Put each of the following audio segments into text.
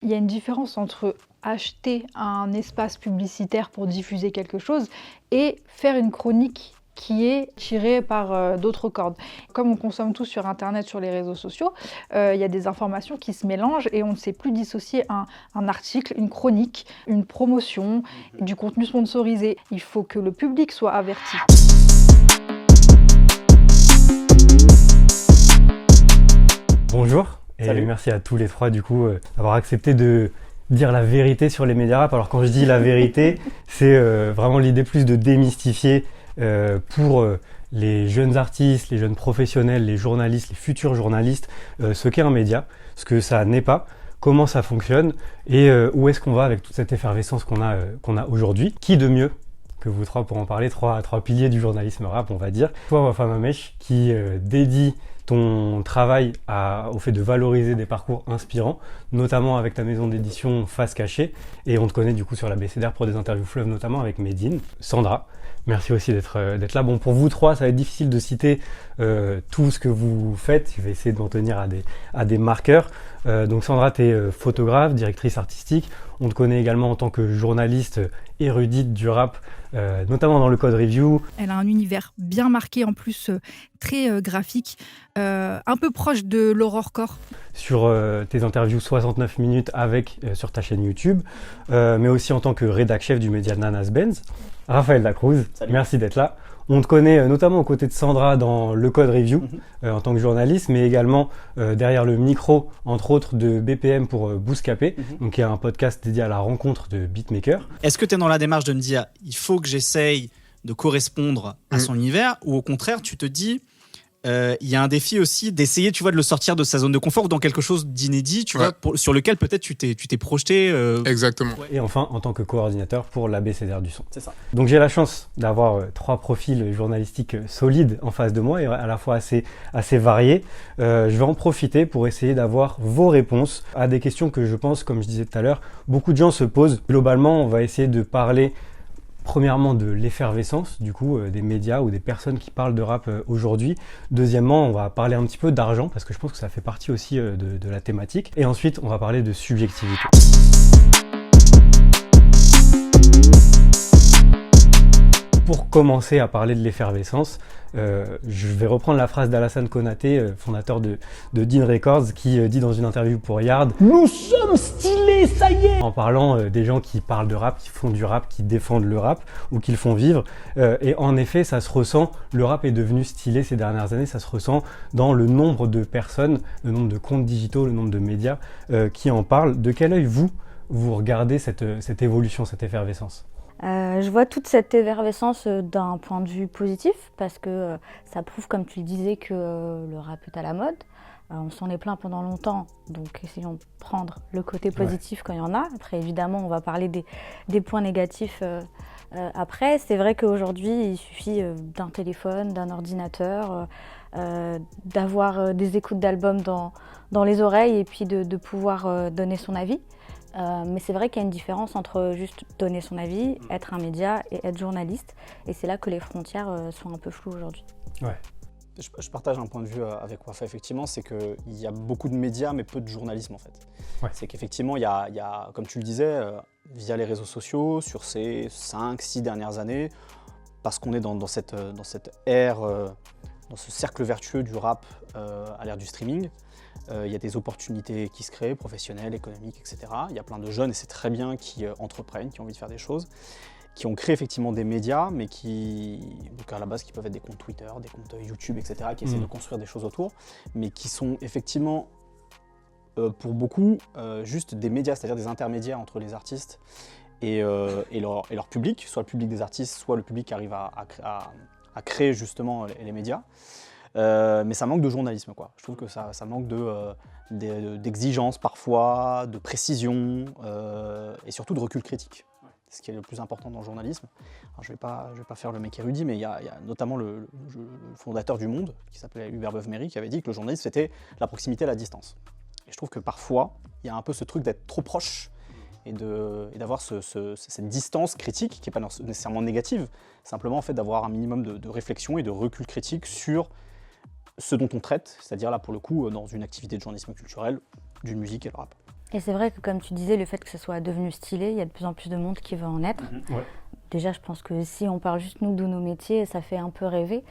Il y a une différence entre acheter un espace publicitaire pour diffuser quelque chose et faire une chronique qui est tirée par d'autres cordes. Comme on consomme tout sur internet, sur les réseaux sociaux, il y a des informations qui se mélangent et on ne sait plus dissocier un article, une chronique, une promotion, du contenu sponsorisé. Il faut que le public soit averti. Bonjour et Salut. merci à tous les trois du coup d'avoir accepté de dire la vérité sur les médias rap. Alors quand je dis la vérité, c'est vraiment l'idée plus de démystifier pour les jeunes artistes, les jeunes professionnels, les journalistes, les futurs journalistes, ce qu'est un média, ce que ça n'est pas, comment ça fonctionne et où est-ce qu'on va avec toute cette effervescence qu'on a aujourd'hui. Qui de mieux que vous trois pour en parler, trois piliers du journalisme rap, on va dire. Toi, Wafa Mamech, qui dédie ton travail au fait de valoriser des parcours inspirants, notamment avec ta maison d'édition Face Cachée, et on te connaît du coup sur l'ABCDR pour des interviews fleuves, notamment avec Medine. Sandra, merci aussi d'être là. Bon, pour vous trois, ça va être difficile de citer tout ce que vous faites. Je vais essayer de m'en tenir à des marqueurs. Donc Sandra, tu es photographe, directrice artistique. On te connaît également en tant que journaliste érudite du rap, notamment dans le Code Review. Elle a un univers bien marqué, en plus très graphique, un peu proche de l'horrorcore. Sur tes interviews 69 minutes sur ta chaîne YouTube, mais aussi en tant que rédac chef du média Nanas Benz. Raphaël Lacruz, Salut. merci d'être là. On te connaît notamment aux côtés de Sandra dans le Code Review en tant que journaliste, mais également derrière le micro, entre autres, de BPM pour Bouscapé, donc qui est un podcast dédié à la rencontre de beatmakers. Est-ce que tu es dans la démarche de me dire il faut que j'essaye de correspondre à son univers, ou au contraire tu te dis il y a un défi aussi d'essayer, tu vois, de le sortir de sa zone de confort dans quelque chose d'inédit, tu vois, sur lequel peut-être tu t'es projeté. Exactement. Et enfin, en tant que coordinateur pour l'ABCDR du son. C'est ça. Donc j'ai la chance d'avoir trois profils journalistiques solides en face de moi et à la fois assez variés. Je vais en profiter pour essayer d'avoir vos réponses à des questions que je pense, comme je disais tout à l'heure, beaucoup de gens se posent. Globalement, on va essayer de parler premièrement de l'effervescence du coup des médias ou des personnes qui parlent de rap aujourd'hui. Deuxièmement, on va parler un petit peu d'argent parce que je pense que ça fait partie aussi de la thématique. Et ensuite, on va parler de subjectivité. Pour commencer à parler de l'effervescence, je vais reprendre la phrase d'Alassane Konaté, fondateur de Dean Records, qui dit dans une interview pour Yard « Nous sommes stylés, ça y est !» en parlant des gens qui parlent de rap, qui font du rap, qui défendent le rap ou qui le font vivre. Et en effet, ça se ressent, le rap est devenu stylé ces dernières années, ça se ressent dans le nombre de personnes, le nombre de comptes digitaux, le nombre de médias qui en parlent. De quel œil vous regardez cette évolution, cette effervescence ? Je vois toute cette effervescence d'un point de vue positif parce que ça prouve, comme tu le disais, que le rap est à la mode. On s'en est plaint pendant longtemps, donc essayons de prendre le côté positif quand il y en a. Après, évidemment, on va parler des points négatifs après. C'est vrai qu'aujourd'hui, il suffit d'un téléphone, d'un ordinateur, d'avoir des écoutes d'albums dans les oreilles et puis de pouvoir donner son avis. Mais c'est vrai qu'il y a une différence entre juste donner son avis, être un média et être journaliste. Et c'est là que les frontières sont un peu floues aujourd'hui. Ouais. Je partage un point de vue avec Wafa, effectivement, c'est qu'il y a beaucoup de médias mais peu de journalisme en fait. Ouais. C'est qu'effectivement, il y a, comme tu le disais, via les réseaux sociaux, sur ces 5-6 dernières années, parce qu'on est dans cette ère, dans ce cercle vertueux du rap à l'ère du streaming, il y a des opportunités qui se créent, professionnelles, économiques, etc. Il y a plein de jeunes, et c'est très bien, qui entreprennent, qui ont envie de faire des choses, qui ont créé effectivement des médias, mais donc à la base, qui peuvent être des comptes Twitter, des comptes YouTube, etc., qui essaient de construire des choses autour, mais qui sont effectivement, pour beaucoup, juste des médias, c'est-à-dire des intermédiaires entre les artistes et leur public, soit le public des artistes, soit le public qui arrive à créer justement les médias. Mais ça manque de journalisme, quoi. Je trouve que ça manque d'exigence parfois, de précision et surtout de recul critique. Ce qui est le plus important dans le journalisme. Alors, je vais pas faire le mec érudit, mais il y a notamment le fondateur du Monde, qui s'appelait Hubert Beuve-Méry, qui avait dit que le journalisme c'était la proximité à la distance. Et je trouve que parfois, il y a un peu ce truc d'être trop proche et d'avoir cette distance critique, qui n'est pas nécessairement négative, simplement en fait, d'avoir un minimum de réflexion et de recul critique sur ce dont on traite, c'est-à-dire là pour le coup dans une activité de journalisme culturel, d'une musique et le rap. Et c'est vrai que, comme tu disais, le fait que ce soit devenu stylé, il y a de plus en plus de monde qui veut en être. Ouais. Déjà, je pense que si on parle juste nous de nos métiers, ça fait un peu rêver.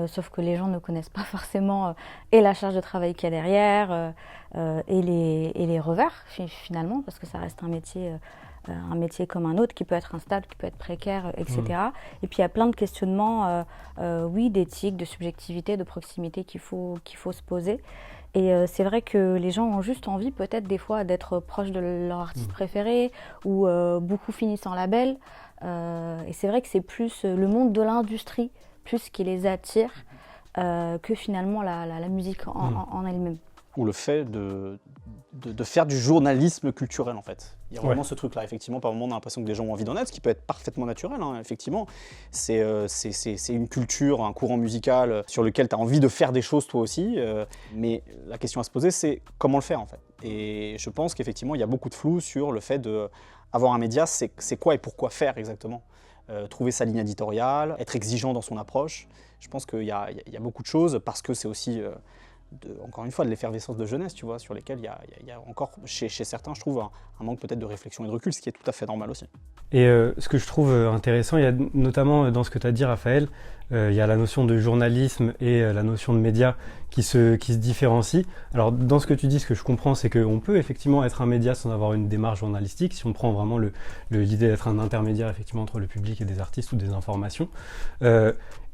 Sauf que les gens ne connaissent pas forcément et la charge de travail qu'il y a derrière et les revers finalement, parce que ça reste un métier comme un autre qui peut être instable, qui peut être précaire, etc. Et puis il y a plein de questionnements, oui, d'éthique, de subjectivité, de proximité qu'il faut se poser. Et c'est vrai que les gens ont juste envie peut-être des fois d'être proches de leur artiste préféré ou beaucoup finissent en label. Et c'est vrai que c'est plus le monde de l'industrie plus qui les attire que finalement la musique en elle-même. Ou le fait de faire du journalisme culturel en fait. Il y a vraiment ce truc-là, effectivement, par moment on a l'impression que des gens ont envie d'en être, ce qui peut être parfaitement naturel, hein, effectivement. C'est une culture, un courant musical sur lequel tu as envie de faire des choses toi aussi, mais la question à se poser c'est comment le faire en fait. Et je pense qu'effectivement il y a beaucoup de flou sur le fait d'avoir un média, c'est quoi et pourquoi faire exactement. Trouver sa ligne éditoriale, être exigeant dans son approche. Je pense qu'il y a beaucoup de choses parce que c'est aussi, encore une fois, de l'effervescence de jeunesse, tu vois, sur lesquelles il y a encore, chez certains, je trouve, un manque peut-être de réflexion et de recul, ce qui est tout à fait normal aussi. Et ce que je trouve intéressant, il y a notamment dans ce que tu as dit, Raphaël, il y a la notion de journalisme et la notion de média qui se différencient. Alors dans ce que tu dis, ce que je comprends, c'est qu'on peut effectivement être un média sans avoir une démarche journalistique, si on prend vraiment l'idée d'être un intermédiaire effectivement entre le public et des artistes ou des informations.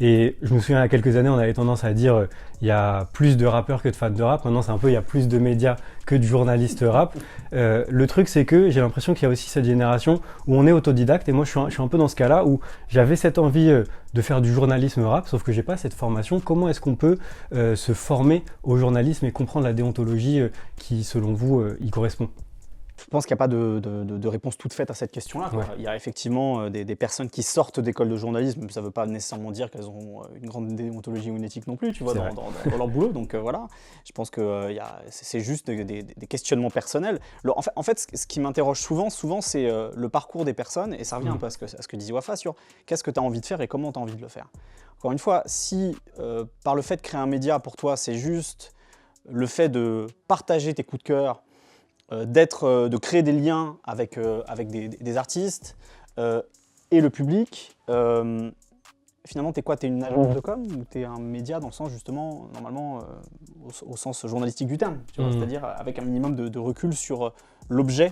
Et je me souviens, il y a quelques années, on avait tendance à dire il y a plus de rappeurs que de fans de rap. Maintenant, c'est un peu il y a plus de médias que de journalistes rap. Le truc, c'est que j'ai l'impression qu'il y a aussi cette génération où on est autodidacte. Et moi, je suis un peu dans ce cas-là où j'avais cette envie de faire du journalisme rap, sauf que j'ai pas cette formation. Comment est-ce qu'on peut se former au journalisme et comprendre la déontologie qui, selon vous, y correspond ? Je pense qu'il n'y a pas de réponse toute faite à cette question-là. Ouais. Il y a effectivement des personnes qui sortent d'école de journalisme, ça ne veut pas nécessairement dire qu'elles ont une grande déontologie ou une éthique non plus, tu vois, dans leur boulot. Donc voilà, je pense que c'est juste des questionnements personnels. En fait, ce qui m'interroge souvent, c'est le parcours des personnes, et ça revient un peu à ce que disait Wafa sur qu'est-ce que tu as envie de faire et comment tu as envie de le faire. Encore une fois, si par le fait de créer un média, pour toi, c'est juste le fait de partager tes coups de cœur, de créer des liens avec des artistes et le public, finalement, t'es quoi? T'es une agence de com ou t'es un média dans le sens, justement, normalement, au sens journalistique du terme, tu vois, c'est-à-dire avec un minimum de recul sur l'objet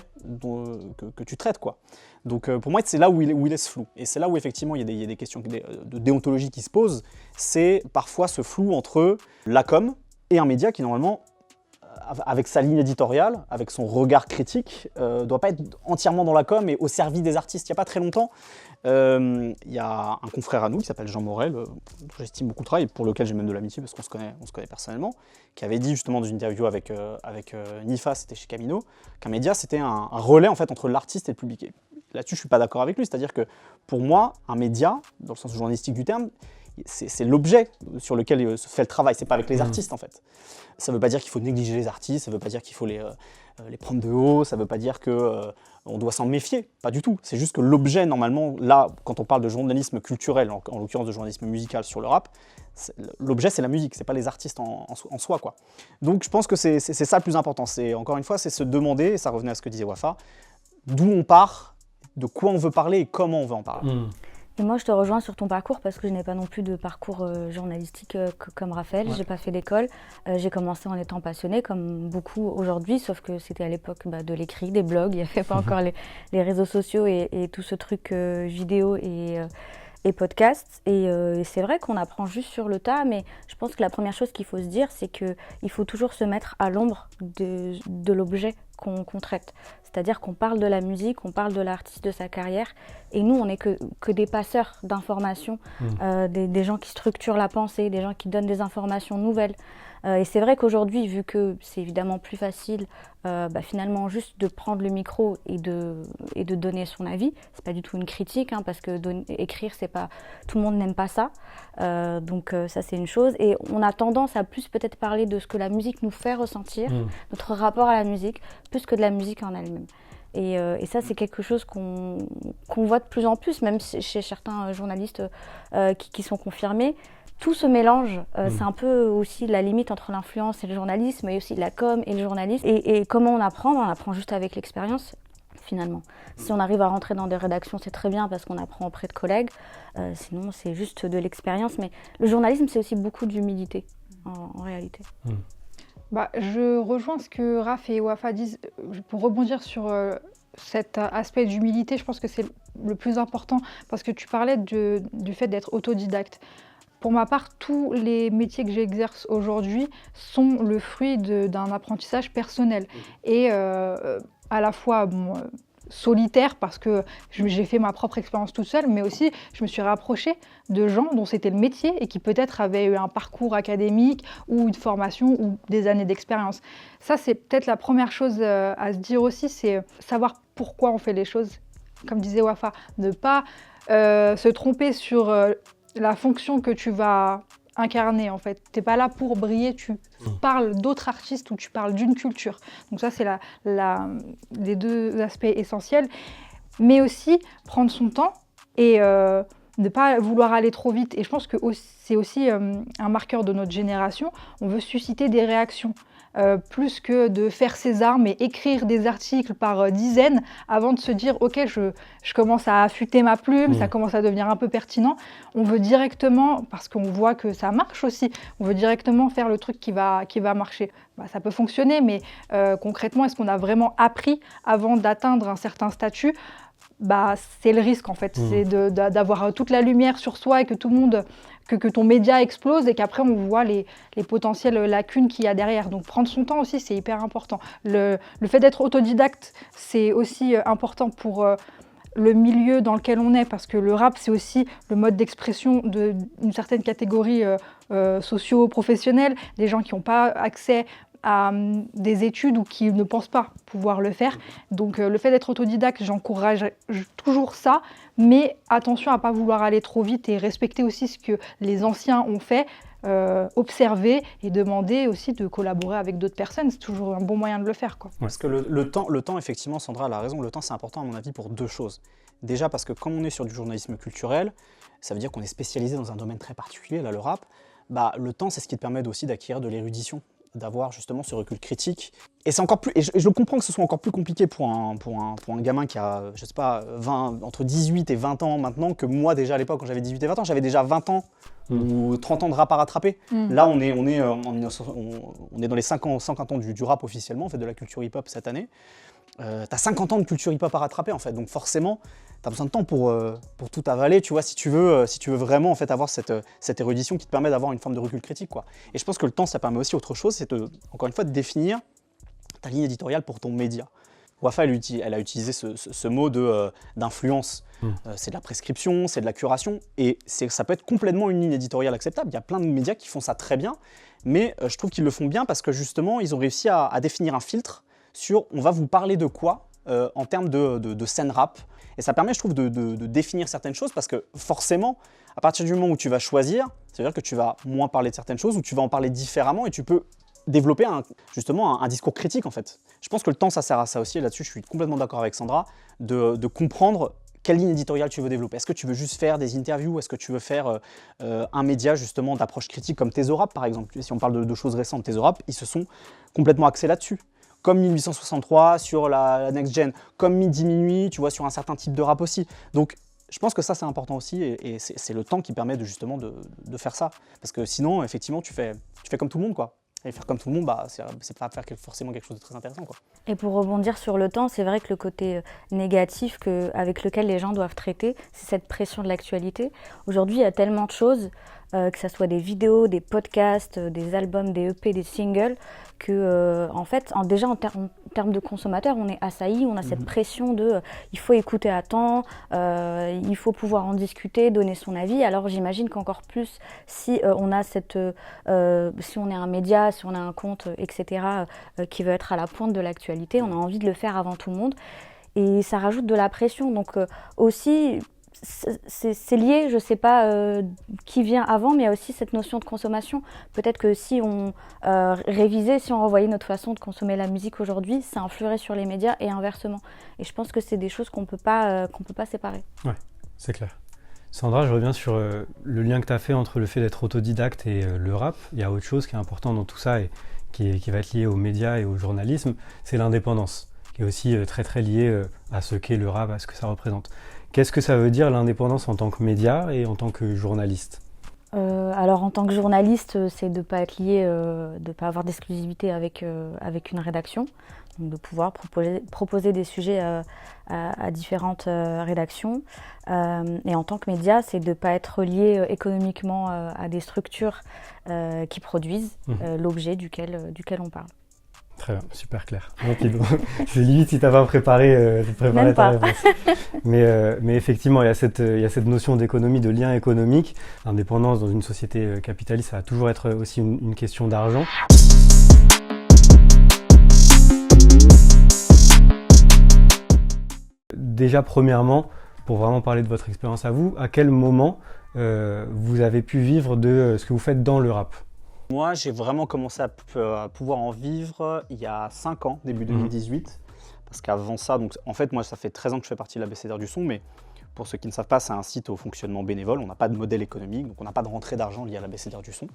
que tu traites, quoi. Donc, pour moi, c'est là où il est ce flou. Et c'est là où, effectivement, il y a des questions de déontologie qui se posent. C'est parfois ce flou entre la com et un média qui, normalement, avec sa ligne éditoriale, avec son regard critique, doit pas être entièrement dans la com et au service des artistes. Il n'y a pas très longtemps, il y a un confrère à nous qui s'appelle Jean Morel, dont j'estime beaucoup le travail, pour lequel j'ai même de l'amitié parce qu'on se connaît personnellement, qui avait dit justement dans une interview avec Nifa, c'était chez Camino, qu'un média c'était un relais en fait entre l'artiste et le public. Et là-dessus, je suis pas d'accord avec lui, c'est-à-dire que pour moi, un média, dans le sens journalistique du terme, c'est l'objet sur lequel se fait le travail, c'est pas avec les artistes en fait. Ça veut pas dire qu'il faut négliger les artistes, ça veut pas dire qu'il faut les prendre de haut, ça veut pas dire qu'on doit s'en méfier, pas du tout. C'est juste que l'objet, normalement, là, quand on parle de journalisme culturel, en l'occurrence de journalisme musical sur le rap, l'objet c'est la musique, c'est pas les artistes en soi, quoi. Donc je pense que c'est ça le plus important. Encore une fois, c'est se demander, et ça revenait à ce que disait Wafa, d'où on part, de quoi on veut parler et comment on veut en parler. Et moi, je te rejoins sur ton parcours parce que je n'ai pas non plus de parcours journalistique comme Raphaël. Ouais. J'ai pas fait l'école. J'ai commencé en étant passionnée, comme beaucoup aujourd'hui, sauf que c'était à l'époque de l'écrit, des blogs. Il n'y avait pas encore les réseaux sociaux et tout ce truc vidéo et podcast. Et c'est vrai qu'on apprend juste sur le tas, mais je pense que la première chose qu'il faut se dire, c'est qu'il faut toujours se mettre à l'ombre de l'objet qu'on traite. C'est-à-dire qu'on parle de la musique, on parle de l'artiste, de sa carrière, et nous, on n'est que des passeurs d'informations, des gens qui structurent la pensée, des gens qui donnent des informations nouvelles. Et c'est vrai qu'aujourd'hui, vu que c'est évidemment plus facile, finalement, juste de prendre le micro et de donner son avis, c'est pas du tout une critique, parce que écrire, c'est pas, tout le monde n'aime pas ça. Donc ça, c'est une chose. Et on a tendance à plus peut-être parler de ce que la musique nous fait ressentir, notre rapport à la musique, plus que de la musique en elle-même. Et ça, c'est quelque chose qu'on voit de plus en plus, même chez certains journalistes qui sont confirmés. tout se mélange. C'est un peu aussi la limite entre l'influence et le journalisme, et aussi la com et le journalisme. Et comment on apprend juste avec l'expérience, finalement. Si on arrive à rentrer dans des rédactions, c'est très bien parce qu'on apprend auprès de collègues. Sinon, c'est juste de l'expérience. Mais le journalisme, c'est aussi beaucoup d'humilité, en réalité. Je rejoins ce que Raph et Wafa disent. Pour rebondir sur cet aspect d'humilité, je pense que c'est le plus important parce que tu parlais du fait d'être autodidacte. Pour ma part, tous les métiers que j'exerce aujourd'hui sont le fruit d'un apprentissage personnel et à la fois solitaire parce que j'ai fait ma propre expérience toute seule, mais aussi je me suis rapprochée de gens dont c'était le métier et qui peut-être avaient eu un parcours académique ou une formation ou des années d'expérience. Ça, c'est peut-être la première chose à se dire aussi, c'est savoir pourquoi on fait les choses. Comme disait Wafa, ne pas se tromper sur la fonction que tu vas incarner en fait. T'es pas là pour briller, tu parles d'autres artistes ou tu parles d'une culture. Donc ça, c'est les deux aspects essentiels. Mais aussi prendre son temps et ne pas vouloir aller trop vite. Et je pense que c'est aussi un marqueur de notre génération. On veut susciter des réactions. Plus que de faire ses armes et écrire des articles par dizaines avant de se dire « Ok, je commence à affûter ma plume, ça commence à devenir un peu pertinent ». On veut directement, parce qu'on voit que ça marche aussi, on veut directement faire le truc qui va marcher. Ça peut fonctionner, mais concrètement, est-ce qu'on a vraiment appris avant d'atteindre un certain statut ? C'est le risque en fait, c'est d'avoir toute la lumière sur soi et que tout le monde, que ton média explose et qu'après on voit les potentielles lacunes qu'il y a derrière. Donc prendre son temps aussi, c'est hyper important. Le fait d'être autodidacte, c'est aussi important pour le milieu dans lequel on est, parce que le rap, c'est aussi le mode d'expression d'une certaine catégorie socio-professionnelle, des gens qui n'ont pas accès à des études ou qui ne pensent pas pouvoir le faire. Donc le fait d'être autodidacte, j'encourage toujours ça, mais attention à ne pas vouloir aller trop vite et respecter aussi ce que les anciens ont fait, observer et demander aussi de collaborer avec d'autres personnes. C'est toujours un bon moyen de le faire, quoi. Parce que le temps, effectivement, Sandra a raison, le temps c'est important à mon avis pour deux choses. Déjà parce que comme on est sur du journalisme culturel, ça veut dire qu'on est spécialisé dans un domaine très particulier, là le rap, le temps c'est ce qui te permet aussi d'acquérir de l'érudition, d'avoir justement ce recul critique. Et c'est encore plus, et je comprends que ce soit encore plus compliqué pour un gamin qui a, je sais pas, entre 18 et 20 ans maintenant, que moi déjà à l'époque quand j'avais 18 et 20 ans, j'avais déjà 20 ans ou 30 ans de rap à rattraper. Là on est dans les 50 ans du rap officiellement, on fait de la culture hip-hop cette année. T'as 50 ans de culture hip-hop à rattraper en fait, donc forcément t'as besoin de temps pour tout avaler, tu vois, si tu veux vraiment en fait avoir cette érudition qui te permet d'avoir une forme de recul critique, quoi. Et je pense que le temps ça permet aussi autre chose, c'est encore une fois de définir ta ligne éditoriale pour ton média. Wafa elle a utilisé ce mot d'influence. C'est de la prescription, c'est de la curation, et ça peut être complètement une ligne éditoriale acceptable. Il y a plein de médias qui font ça très bien, mais je trouve qu'ils le font bien parce que justement ils ont réussi à définir un filtre sur on va vous parler de quoi en termes de scène rap. Et ça permet, je trouve, de définir certaines choses parce que forcément, à partir du moment où tu vas choisir, ça veut dire que tu vas moins parler de certaines choses ou tu vas en parler différemment et tu peux développer justement un discours critique en fait. Je pense que le temps, ça sert à ça aussi et là-dessus, je suis complètement d'accord avec Sandra, de comprendre quelle ligne éditoriale tu veux développer. Est-ce que tu veux juste faire des interviews? Est-ce que tu veux faire un média justement d'approche critique comme Thésaurap par exemple? Si on parle de choses récentes, Thésaurap, ils se sont complètement axés là-dessus. Comme 1863 sur la Next Gen, comme Midi Minuit, tu vois, sur un certain type de rap aussi. Donc, je pense que ça, c'est important aussi, et c'est le temps qui permet justement de faire ça. Parce que sinon, effectivement, tu fais comme tout le monde, quoi. Et faire comme tout le monde, c'est pas faire forcément quelque chose de très intéressant, quoi. Et pour rebondir sur le temps, c'est vrai que le côté négatif avec lequel les gens doivent traiter, c'est cette pression de l'actualité. Aujourd'hui, il y a tellement de choses, que ce soit des vidéos, des podcasts, des albums, des EP, des singles, que en fait, déjà en termes de consommateurs, on est assaillis, on a cette pression il faut écouter à temps, il faut pouvoir en discuter, donner son avis. Alors j'imagine qu'encore plus, si on a si on est un média, si on a un compte, etc., qui veut être à la pointe de l'actualité, on a envie de le faire avant tout le monde. Et ça rajoute de la pression. Donc aussi, c'est lié, je ne sais pas qui vient avant, mais il y a aussi cette notion de consommation. Peut-être que si on révisait, si on revoyait notre façon de consommer la musique aujourd'hui, ça influerait sur les médias et inversement. Et je pense que c'est des choses qu'on peut pas séparer. Ouais, c'est clair. Sandra, je reviens sur le lien que tu as fait entre le fait d'être autodidacte et le rap. Il y a autre chose qui est important dans tout ça et qui va être lié aux médias et au journalisme, c'est l'indépendance, qui est aussi très très liée à ce qu'est le rap, à ce que ça représente. Qu'est-ce que ça veut dire l'indépendance en tant que média et en tant que journaliste ? Alors en tant que journaliste, c'est de ne pas être lié, de ne pas avoir d'exclusivité avec une rédaction, donc de pouvoir proposer des sujets à différentes rédactions. Et en tant que média, c'est de ne pas être lié économiquement à des structures qui produisent l'objet duquel on parle. Très bien, super clair. C'est limite si tu n'as pas préparé ta réponse. Mais effectivement, il y a cette notion d'économie, de lien économique. L'indépendance dans une société capitaliste, ça va toujours être aussi une question d'argent. Déjà, premièrement, pour vraiment parler de votre expérience à vous, à quel moment vous avez pu vivre de ce que vous faites dans le rap ? Moi, j'ai vraiment commencé à pouvoir en vivre il y a 5 ans, début 2018. Parce qu'avant ça, donc, en fait, moi, ça fait 13 ans que je fais partie de l'Abécédaire du son, mais pour ceux qui ne savent pas, c'est un site au fonctionnement bénévole. On n'a pas de modèle économique, donc on n'a pas de rentrée d'argent liée à l'Abécédaire du son.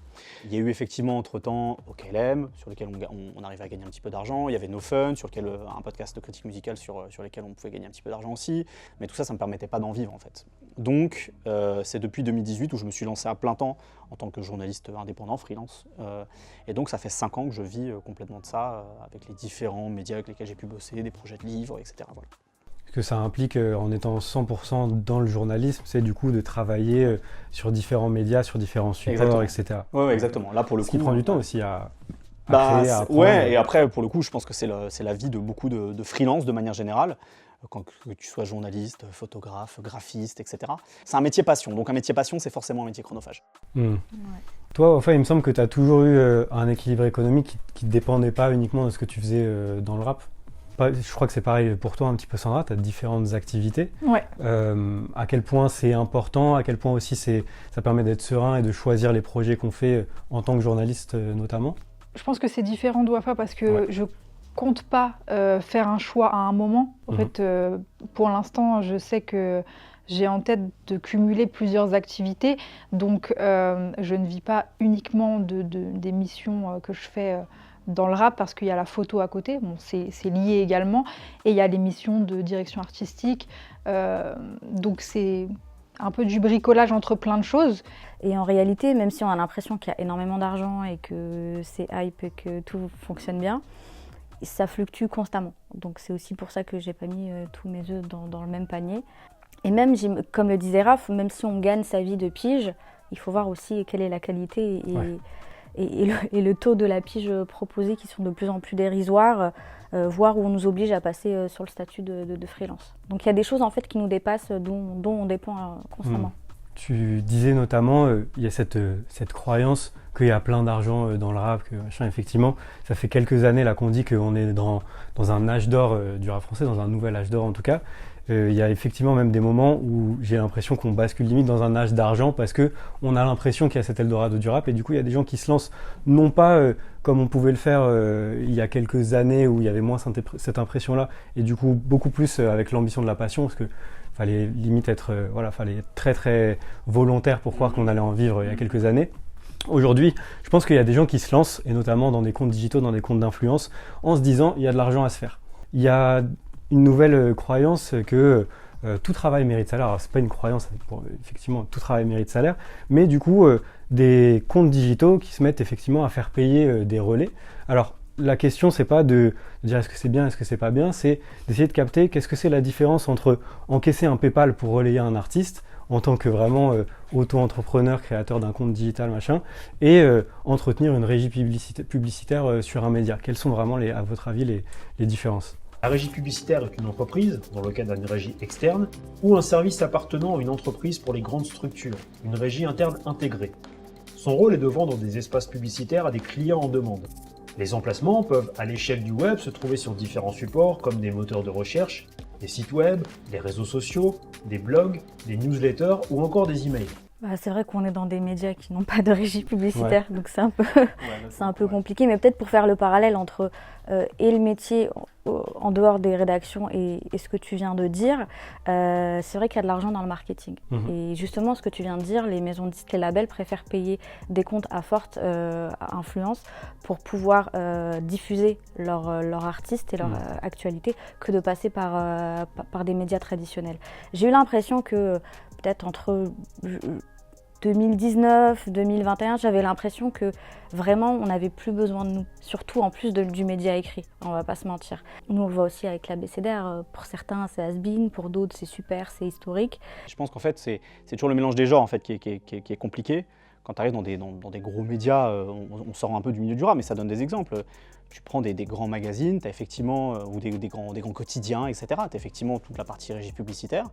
Il y a eu effectivement entre-temps OKLM, sur lequel on arrivait à gagner un petit peu d'argent. Il y avait No Fun, sur lequel un podcast de critique musicale sur lequel on pouvait gagner un petit peu d'argent aussi. Mais tout ça, ça ne me permettait pas d'en vivre en fait. Donc c'est depuis 2018 où je me suis lancé à plein temps en tant que journaliste indépendant, freelance. Et donc ça fait 5 ans que je vis complètement de ça, avec les différents médias avec lesquels j'ai pu bosser, des projets de livres, etc. Voilà. Ce que ça implique en étant 100% dans le journalisme, c'est du coup de travailler sur différents médias, sur différents supports, etc. Oui, exactement. Là, pour le coup, qui prend du temps aussi à créer, à apprendre. Ouais, et après, pour le coup, je pense que c'est la vie de beaucoup de freelance de manière générale. Que tu sois journaliste, photographe, graphiste, etc. C'est un métier passion. Donc un métier passion, c'est forcément un métier chronophage. Ouais. Toi, enfin, il me semble que tu as toujours eu un équilibre économique qui ne dépendait pas uniquement de ce que tu faisais dans le rap. Je crois que c'est pareil pour toi un petit peu, Sandra, tu as différentes activités. Ouais. À quel point c'est important, à quel point aussi ça permet d'être serein et de choisir les projets qu'on fait en tant que journaliste notamment. Je pense que c'est différent de Wafa parce que je compte pas faire un choix à un moment. En fait, pour l'instant, je sais que j'ai en tête de cumuler plusieurs activités. Donc, je ne vis pas uniquement des missions que je fais dans le rap parce qu'il y a la photo à côté. Bon, c'est lié également. Et il y a les missions de direction artistique. Donc, c'est un peu du bricolage entre plein de choses. Et en réalité, même si on a l'impression qu'il y a énormément d'argent et que c'est hype et que tout fonctionne bien, ça fluctue constamment. Donc c'est aussi pour ça que j'ai pas mis tous mes œufs dans le même panier. Et même, comme le disait Raph, même si on gagne sa vie de pige, il faut voir aussi quelle est la qualité et le taux de la pige proposée qui sont de plus en plus dérisoires, voire où on nous oblige à passer sur le statut de freelance. Donc il y a des choses en fait qui nous dépassent, dont on dépend constamment. Tu disais notamment, il y a cette croyance qu'il y a plein d'argent dans le rap, que machin. Effectivement, ça fait quelques années là qu'on dit qu'on est dans un âge d'or du rap français, dans un nouvel âge d'or en tout cas. Il y a effectivement même des moments où j'ai l'impression qu'on bascule limite dans un âge d'argent parce qu'on a l'impression qu'il y a cet Eldorado du rap et du coup il y a des gens qui se lancent non pas comme on pouvait le faire il y a quelques années où il y avait moins cette impression-là et du coup beaucoup plus avec l'ambition de la passion parce que fallait limite fallait être très très volontaire pour croire qu'on allait en vivre il y a quelques années. Aujourd'hui, je pense qu'il y a des gens qui se lancent, et notamment dans des comptes digitaux, dans des comptes d'influence, en se disant il y a de l'argent à se faire. Il y a une nouvelle croyance que tout travail mérite salaire. Alors, c'est pas une croyance, effectivement, tout travail mérite salaire, mais du coup, des comptes digitaux qui se mettent effectivement à faire payer des relais. Alors, la question, c'est pas de dire est-ce que c'est bien, est-ce que c'est pas bien, c'est d'essayer de capter qu'est-ce que c'est la différence entre encaisser un PayPal pour relayer un artiste en tant que vraiment auto-entrepreneur, créateur d'un compte digital, machin, et entretenir une régie publicitaire sur un média. Quelles sont vraiment, à votre avis, les différences ? La régie publicitaire est une entreprise, dans le cadre d'une régie externe, ou un service appartenant à une entreprise pour les grandes structures, une régie interne intégrée. Son rôle est de vendre des espaces publicitaires à des clients en demande. Les emplacements peuvent, à l'échelle du web, se trouver sur différents supports comme des moteurs de recherche, des sites web, des réseaux sociaux, des blogs, des newsletters ou encore des emails. C'est vrai qu'on est dans des médias qui n'ont pas de régie publicitaire, donc c'est un peu compliqué. Mais peut-être pour faire le parallèle entre et le métier en dehors des rédactions et ce que tu viens de dire, c'est vrai qu'il y a de l'argent dans le marketing. Et justement, ce que tu viens de dire, les maisons de disques, les labels préfèrent payer des comptes à forte influence pour pouvoir diffuser leur artiste et leur actualité que de passer par des médias traditionnels. J'ai eu l'impression que peut-être entre 2019, 2021, j'avais l'impression que vraiment on n'avait plus besoin de nous, surtout en plus du média écrit, on va pas se mentir. Nous on le voit aussi avec l'ABCDR, pour certains c'est has-been, pour d'autres c'est super, c'est historique. Je pense qu'en fait c'est toujours le mélange des genres en fait, qui est compliqué. Quand tu arrives dans des gros médias, on sort un peu du milieu du rap, mais ça donne des exemples. Tu prends des grands magazines, tu as effectivement, ou des grands quotidiens, etc. Tu as effectivement toute la partie régie publicitaire,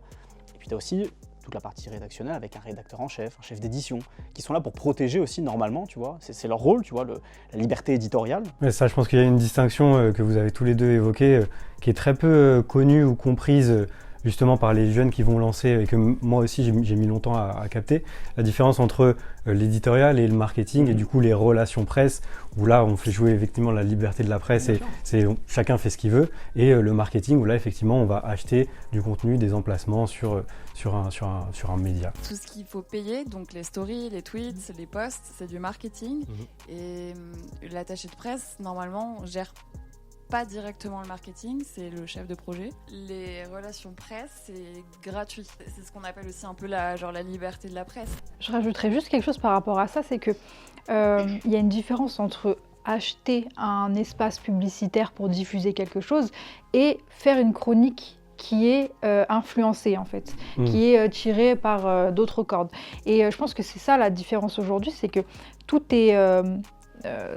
et puis tu as aussi toute la partie rédactionnelle avec un rédacteur en chef, un chef d'édition, qui sont là pour protéger aussi normalement, tu vois. C'est leur rôle, tu vois, la liberté éditoriale. Mais ça, je pense qu'il y a une distinction que vous avez tous les deux évoquée, qui est très peu connue ou comprise justement par les jeunes qui vont lancer, et que moi aussi j'ai mis longtemps à capter, la différence entre l'éditorial et le marketing, et du coup les relations presse, où là on fait jouer effectivement la liberté de la presse, et chacun fait ce qu'il veut, et le marketing, où là effectivement on va acheter du contenu, des emplacements sur un média. Tout ce qu'il faut payer, donc les stories, les tweets, les posts, c'est du marketing, et l'attaché de presse normalement gère pas directement le marketing, c'est le chef de projet. Les relations presse, c'est gratuit. C'est ce qu'on appelle aussi un peu la liberté de la presse. Je rajouterais juste quelque chose par rapport à ça, c'est que y a une différence entre acheter un espace publicitaire pour diffuser quelque chose et faire une chronique qui est influencée en fait, qui est tirée par d'autres cordes. Et je pense que c'est ça la différence aujourd'hui, c'est que tout est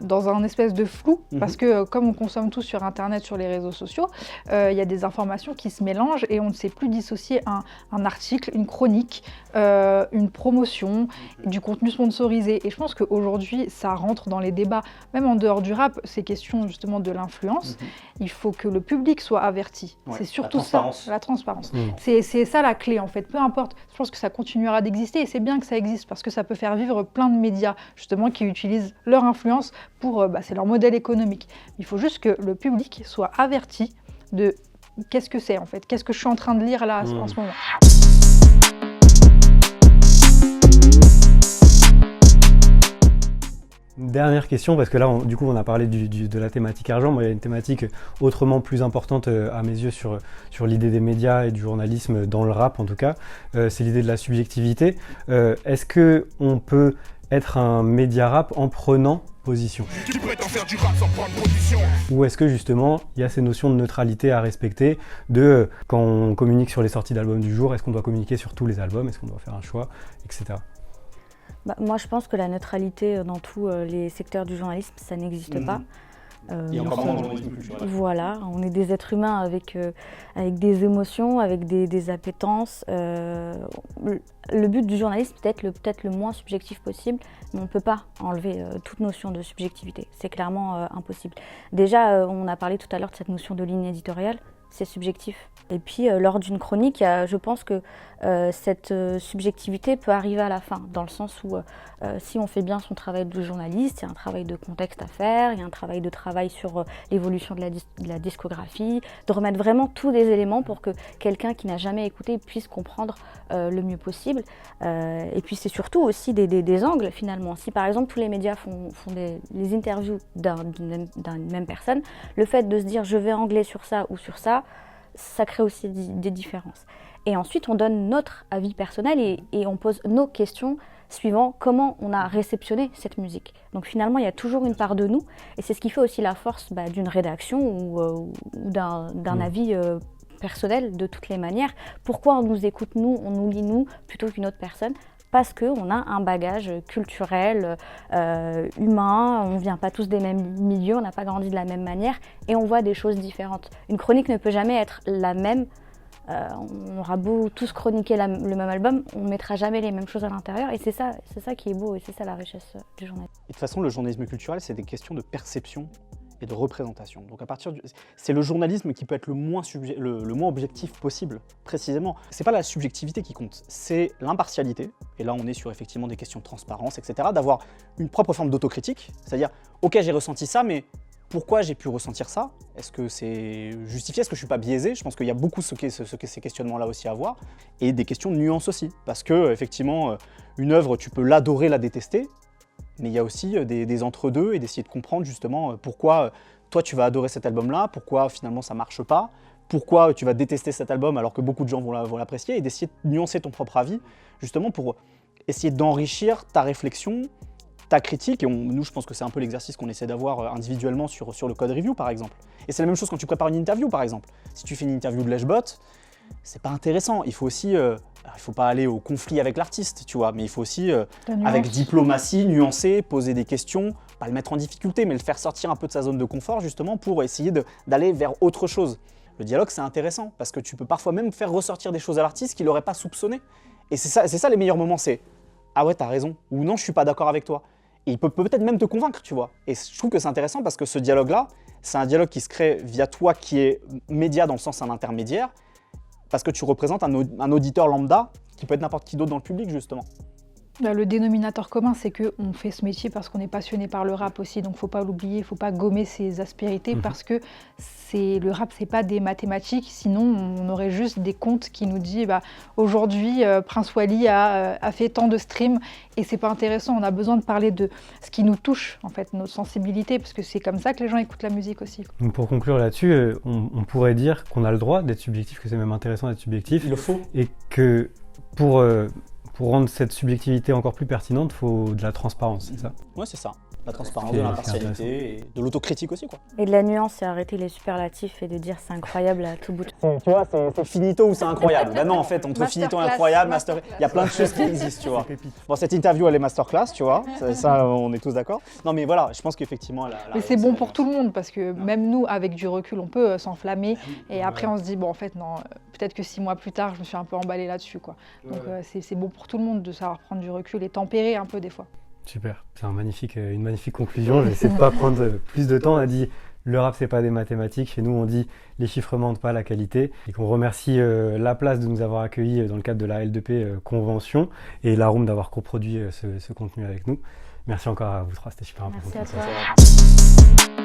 dans un espèce de flou, parce que comme on consomme tout sur Internet, sur les réseaux sociaux, il y a des informations qui se mélangent et on ne sait plus dissocier un article, une chronique, une promotion, du contenu sponsorisé. Et je pense qu'aujourd'hui, ça rentre dans les débats, même en dehors du rap, ces questions justement de l'influence. Il faut que le public soit averti. C'est surtout ça, la transparence. C'est ça la clé en fait, peu importe. Je pense que ça continuera d'exister et c'est bien que ça existe parce que ça peut faire vivre plein de médias justement qui utilisent leur influence pour, c'est leur modèle économique. Il faut juste que le public soit averti de qu'est-ce que c'est en fait, qu'est-ce que je suis en train de lire là en ce moment. Une dernière question, parce que là, du coup, on a parlé de la thématique argent, mais il y a une thématique autrement plus importante à mes yeux sur l'idée des médias et du journalisme dans le rap en tout cas, c'est l'idée de la subjectivité. Est-ce qu'on peut être un média rap en prenant position? Tu prétends faire du rap sans prendre position? Ou est-ce que justement il y a ces notions de neutralité à respecter, de quand on communique sur les sorties d'albums du jour, est-ce qu'on doit communiquer sur tous les albums, est-ce qu'on doit faire un choix, etc. Moi je pense que la neutralité dans tous les secteurs du journalisme, ça n'existe pas. Et encore moins dans le journalisme culturel. Voilà, on est des êtres humains avec des émotions, avec des appétences. Le but du journalisme peut-être le moins subjectif possible, mais on ne peut pas enlever toute notion de subjectivité. C'est clairement impossible. Déjà, on a parlé tout à l'heure de cette notion de ligne éditoriale, c'est subjectif. Et puis, lors d'une chronique, je pense que cette subjectivité peut arriver à la fin, dans le sens où si on fait bien son travail de journaliste, il y a un travail de contexte à faire, il y a un travail sur l'évolution de la discographie, de remettre vraiment tous les éléments pour que quelqu'un qui n'a jamais écouté puisse comprendre le mieux possible. Et puis c'est surtout aussi des angles finalement. Si par exemple tous les médias font les interviews d'une même personne, le fait de se dire je vais angler sur ça ou sur ça, ça crée aussi des différences. Et ensuite, on donne notre avis personnel et on pose nos questions suivant comment on a réceptionné cette musique. Donc finalement, il y a toujours une part de nous, et c'est ce qui fait aussi la force d'une rédaction ou d'un avis personnel de toutes les manières. Pourquoi on nous écoute nous, on nous lit nous, plutôt qu'une autre personne ? Parce qu'on a un bagage culturel, humain, on ne vient pas tous des mêmes milieux, on n'a pas grandi de la même manière et on voit des choses différentes. Une chronique ne peut jamais être la même, on aura beau tous chroniquer le même album, on ne mettra jamais les mêmes choses à l'intérieur et c'est ça qui est beau et c'est ça la richesse du journalisme. Et de toute façon, le journalisme culturel, c'est des questions de perception et de représentation. Donc c'est le journalisme qui peut être le moins objectif possible, précisément. C'est pas la subjectivité qui compte, c'est l'impartialité. Et là, on est sur effectivement des questions de transparence, etc. D'avoir une propre forme d'autocritique, c'est-à-dire, ok, j'ai ressenti ça, mais pourquoi j'ai pu ressentir ça? Est-ce que c'est justifié? Est-ce que je suis pas biaisé? Je pense qu'il y a beaucoup ces questionnements-là aussi à avoir, et des questions de nuance aussi, parce que effectivement, une œuvre, tu peux l'adorer, la détester. Mais il y a aussi des entre-deux et d'essayer de comprendre justement pourquoi toi tu vas adorer cet album-là, pourquoi finalement ça marche pas, pourquoi tu vas détester cet album alors que beaucoup de gens vont l'apprécier, et d'essayer de nuancer ton propre avis justement pour essayer d'enrichir ta réflexion, ta critique. Et nous, je pense que c'est un peu l'exercice qu'on essaie d'avoir individuellement sur le code review par exemple. Et c'est la même chose quand tu prépares une interview par exemple. Si tu fais une interview de Lèchebot, c'est pas intéressant. Il faut aussi, il faut pas aller au conflit avec l'artiste, tu vois, mais il faut aussi, avec diplomatie, nuancer, poser des questions, pas le mettre en difficulté, mais le faire sortir un peu de sa zone de confort justement pour essayer d'aller vers autre chose. Le dialogue, c'est intéressant parce que tu peux parfois même faire ressortir des choses à l'artiste qu'il n'aurait pas soupçonné. Et c'est ça les meilleurs moments, c'est ah ouais, t'as raison, ou non, je suis pas d'accord avec toi. Et il peut peut-être même te convaincre, tu vois. Et je trouve que c'est intéressant parce que ce dialogue-là, c'est un dialogue qui se crée via toi qui est média dans le sens un intermédiaire, parce que tu représentes un auditeur lambda qui peut être n'importe qui d'autre dans le public, justement. Le dénominateur commun, c'est qu'on fait ce métier parce qu'on est passionné par le rap aussi, donc faut pas l'oublier, il faut pas gommer ses aspérités, parce que le rap, c'est pas des mathématiques, sinon on aurait juste des comptes qui nous disent aujourd'hui Prince Wally a fait tant de streams, et c'est pas intéressant. On a besoin de parler de ce qui nous touche, en fait, nos sensibilités, parce que c'est comme ça que les gens écoutent la musique aussi. Donc pour conclure là-dessus, on pourrait dire qu'on a le droit d'être subjectif, que c'est même intéressant d'être subjectif. Il le faut. Et que pour rendre cette subjectivité encore plus pertinente, il faut de la transparence, c'est ça? Ouais, c'est ça. La transparence, de l'impartialité et de l'autocritique aussi, quoi. Et de la nuance, c'est arrêter les superlatifs et de dire c'est incroyable à tout bout. Tu vois, c'est finito ou c'est incroyable. Bah non, en fait, entre finito et incroyable, il y a plein de choses qui existent, tu vois. Bon, cette interview, elle est masterclass, tu vois. Ça, on est tous d'accord. Non, mais voilà, je pense qu'effectivement... Mais c'est bon pour tout le monde, parce que même nous, avec du recul, on peut s'enflammer. Et après, on se dit, bon, en fait, non, peut-être que 6 mois plus tard, je me suis un peu emballée là-dessus, quoi. Donc, c'est bon pour tout le monde de savoir prendre du recul et tempérer un peu des fois. Super, c'est une magnifique conclusion. J'essaie de pas prendre plus de temps. On a dit le rap c'est pas des mathématiques. Chez nous on dit les chiffres mentent pas, la qualité. Et qu'on remercie La Place de nous avoir accueillis dans le cadre de la L2P convention et La Room d'avoir coproduit ce contenu avec nous. Merci encore à vous trois, c'était super important. Merci à toi.